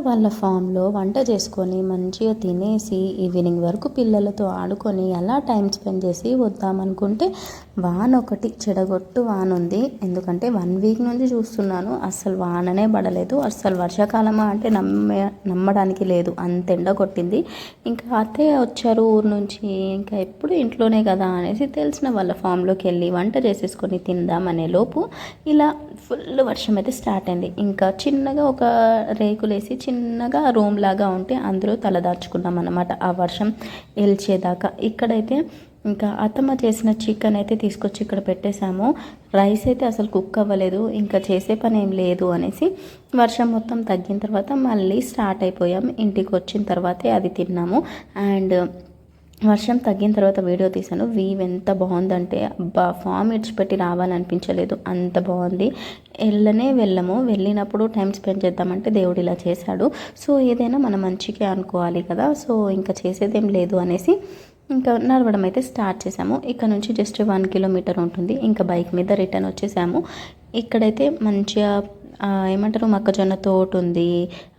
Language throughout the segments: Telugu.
వాళ్ళ ఫామ్‌లో వంట చేసుకొని, మంచిగా తినేసి, ఈవినింగ్ వరకు పిల్లలతో ఆడుకొని, అలా టైం స్పెండ్ చేసి వద్దామనుకుంటే, వానొకటి చెడగొట్టు వానుంది. ఎందుకంటే 1 వీక్ నుంచి చూస్తున్నాను. అస్సలు వాననే పడలేదు. అస్సలు వర్షాకాలమా అంటే నమ్మడానికి లేదు. అంత ఎండ కొట్టింది. ఇంకా అత్తయ్య వచ్చారు ఊరు నుంచి. ఇంకా ఎప్పుడు ఇంట్లోనే కదా అనేసి తెలిసిన వాళ్ళ ఫామ్‌లోకి వెళ్ళి వంట చేసేసుకొని తిందామనే లోపు ఇలా ఫుల్ వర్షం అయితే స్టార్ట్ అయింది. ఇంకా చిన్నగా ఒక రేకులేసి చిన్నగా రూమ్ లాగా ఉంటే అందులో తలదాచుకున్నాం అన్నమాట ఆ వర్షం ఎల్చేదాకా. ఇక్కడైతే ఇంకా అత్తమ్మ చేసిన చికెన్ అయితే తీసుకొచ్చి ఇక్కడ పెట్టేశాము. రైస్ అయితే అసలు కుక్ అవ్వలేదు. ఇంకా చేసే పని ఏం లేదు అనేసి వర్షం మొత్తం తగ్గిన తర్వాత మళ్ళీ స్టార్ట్ అయిపోయాం. ఇంటికి వచ్చిన తర్వాతే అది తిన్నాము. అండ్ వర్షం తగ్గిన తర్వాత వీడియో తీశాను. వ్యూ ఎంత బాగుందంటే అబ్బా, ఫామ్ ఇడిచిపెట్టి రావాలనిపించలేదు, అంత బాగుంది. వెళ్ళము, వెళ్ళినప్పుడు టైం స్పెండ్ చేద్దామంటే దేవుడు ఇలా చేశాడు. సో ఏదైనా మన మంచికే అనుకోవాలి కదా. సో ఇంకా చేసేదేం లేదు అనేసి ఇంకా నడవడం అయితే స్టార్ట్ చేసాము. ఇక్కడ నుంచి జస్ట్ 1 కిలోమీటర్ ఉంటుంది. ఇంకా బైక్ మీద రిటర్న్ వచ్చేసాము. ఇక్కడైతే మంచిగా ఏమంటారు, మొక్కజొన్న తోట ఉంది.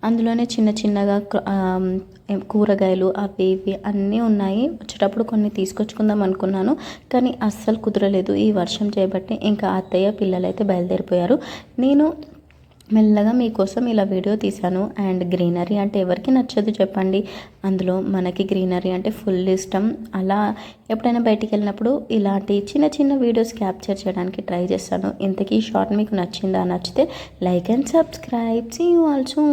అందులోనే చిన్న చిన్నగా కూరగాయలు అవి ఇవి అన్నీ ఉన్నాయి. వచ్చేటప్పుడు కొన్ని తీసుకొచ్చుకుందాం అనుకున్నాను, కానీ అస్సలు కుదరలేదు ఈ వర్షం చేయబట్టి. ఇంకా అత్తయ్య పిల్లలు అయితే బయలుదేరిపోయారు. నేను మెల్లగా మీకోసం ఇలా వీడియో తీశాను. అండ్ గ్రీనరీ అంటే ఎవరికి నచ్చదు చెప్పండి. అందులో మనకి గ్రీనరీ అంటే ఫుల్ ఇష్టం. అలా ఎప్పుడైనా బయటికి వెళ్ళినప్పుడు ఇలాంటి చిన్న చిన్న వీడియోస్ క్యాప్చర్ చేయడానికి ట్రై చేస్తాను. ఇంతకీ షార్ట్ మీకు నచ్చిందా? నచ్చితే like and subscribe. See you also.